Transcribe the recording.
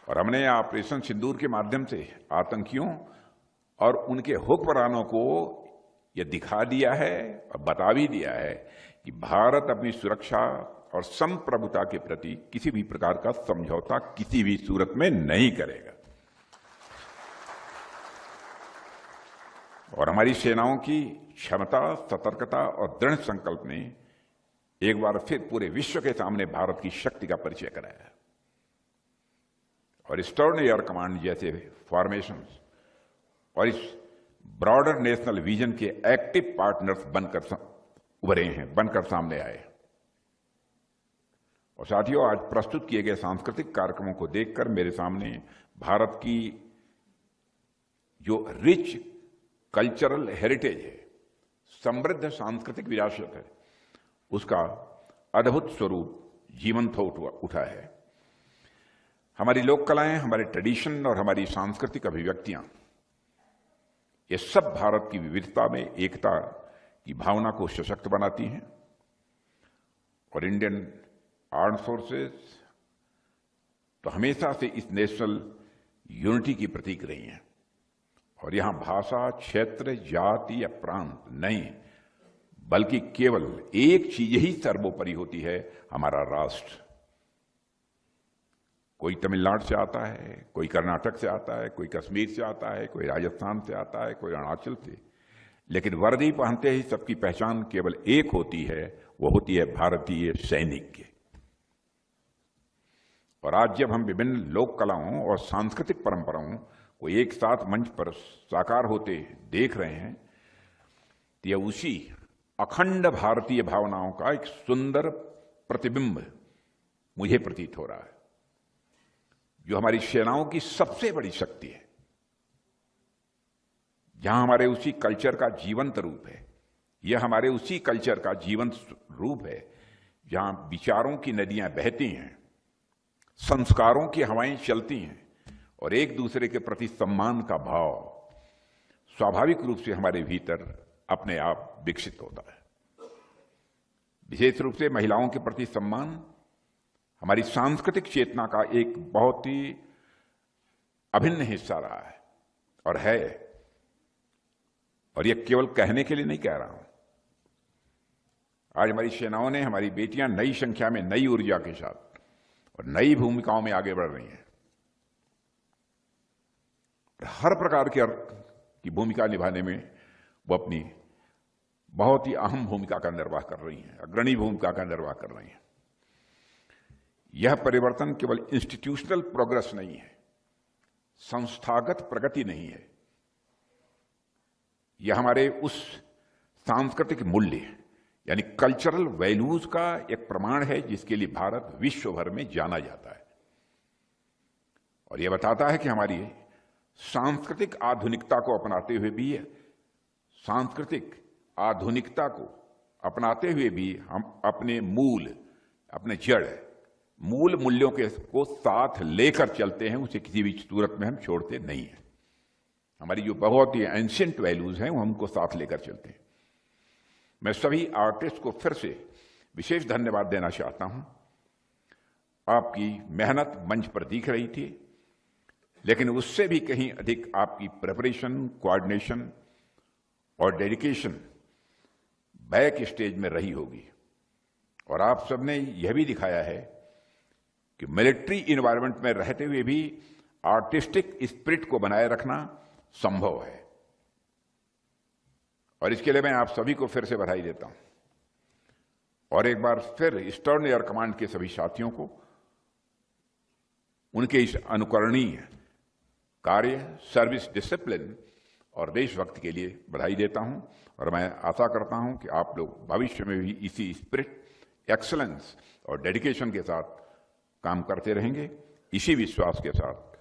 और हमने ऑपरेशन सिंदूर के माध्यम से आतंकियों और उनके हुक्मरानों को यह दिखा दिया है और बता भी दिया है कि भारत अपनी सुरक्षा और संप्रभुता के प्रति किसी भी प्रकार का समझौता किसी भी सूरत में नहीं करेगा। और हमारी सेनाओं की क्षमता, सतर्कता और दृढ़ संकल्प ने एक बार फिर पूरे विश्व के सामने भारत की शक्ति का परिचय कराया। और ईस्टर्न एयर कमांड जैसे फॉर्मेशंस और इस ब्रॉडर नेशनल विजन के एक्टिव पार्टनर्स बनकर उभरे हैं, बनकर सामने आए। और साथियों, आज प्रस्तुत किए गए सांस्कृतिक कार्यक्रमों को देखकर मेरे सामने भारत की जो रिच कल्चरल हेरिटेज है, समृद्ध सांस्कृतिक विरासत है, उसका अद्भुत स्वरूप जीवंत हो उठा है। हमारी लोक कलाएं, हमारे ट्रेडिशन और हमारी सांस्कृतिक अभिव्यक्तियां, ये सब भारत की विविधता में एकता की भावना को सशक्त बनाती हैं। और इंडियन आर्म्ड फोर्सेस तो हमेशा से इस नेशनल यूनिटी की प्रतीक रही हैं। और यहां भाषा, क्षेत्र, जाति या प्रांत नहीं, बल्कि केवल एक चीज ही सर्वोपरि होती है, हमारा राष्ट्र। कोई तमिलनाडु से आता है, कोई कर्नाटक से आता है, कोई कश्मीर से आता है, कोई राजस्थान से आता है, कोई अरुणाचल से, लेकिन वर्दी पहनते ही सबकी पहचान केवल एक होती है, वो होती है भारतीय सैनिक की। और आज जब हम विभिन्न लोक कलाओं और सांस्कृतिक परंपराओं को एक साथ मंच पर साकार होते देख रहे हैं, तो यह उसी अखंड भारतीय भावनाओं का एक सुंदर प्रतिबिंब मुझे प्रतीत हो रहा है, जो हमारी सेनाओं की सबसे बड़ी शक्ति है, जहां हमारे उसी कल्चर का जीवंत रूप है। यह हमारे उसी कल्चर का जीवंत रूप है जहां विचारों की नदियां बहती हैं, संस्कारों की हवाएं चलती हैं और एक दूसरे के प्रति सम्मान का भाव स्वाभाविक रूप से हमारे भीतर अपने आप विकसित होता है। विशेष रूप से महिलाओं के प्रति सम्मान हमारी सांस्कृतिक चेतना का एक बहुत ही अभिन्न हिस्सा रहा है और है। और यह केवल कहने के लिए नहीं कह रहा हूं। आज हमारी सेनाओं ने, हमारी बेटियां नई संख्या में, नई ऊर्जा के साथ और नई भूमिकाओं में आगे बढ़ रही हैं। हर प्रकार की भूमिका निभाने में वो अपनी बहुत ही अहम भूमिका का निर्वाह कर रही हैं, अग्रणी भूमिका का निर्वाह कर रही हैं। यह परिवर्तन केवल इंस्टीट्यूशनल प्रोग्रेस नहीं है, संस्थागत प्रगति नहीं है, यह हमारे उस सांस्कृतिक मूल्य यानी कल्चरल वैल्यूज का एक प्रमाण है जिसके लिए भारत विश्व भर में जाना जाता है। और यह बताता है कि हमारी सांस्कृतिक आधुनिकता को अपनाते हुए भी, सांस्कृतिक आधुनिकता को अपनाते हुए भी हम अपने मूल, अपने जड़, मूल मूल्यों को साथ लेकर चलते हैं। उसे किसी भी सूरत में हम छोड़ते नहीं हैं। हमारी जो बहुत ही एंशिएंट वैल्यूज हैं वो हमको साथ लेकर चलते हैं। मैं सभी आर्टिस्ट को फिर से विशेष धन्यवाद देना चाहता हूं। आपकी मेहनत मंच पर दिख रही थी, लेकिन उससे भी कहीं अधिक आपकी प्रिपरेशन, कोऑर्डिनेशन और डेडिकेशन बैक स्टेज में रही होगी। और आप सबने यह भी दिखाया है कि मिलिट्री इन्वायरमेंट में रहते हुए भी आर्टिस्टिक स्पिरिट को बनाए रखना संभव है। और इसके लिए मैं आप सभी को फिर से बधाई देता हूं। और एक बार फिर ईस्टर्न एयर कमांड के सभी साथियों को उनके इस अनुकरणीय कार्य, सर्विस डिसिप्लिन और देशभक्ति के लिए बधाई देता हूं। और मैं आशा करता हूं कि आप लोग भविष्य में भी इसी स्पिरिट, एक्सीलेंस और डेडिकेशन के साथ काम करते रहेंगे। इसी विश्वास के साथ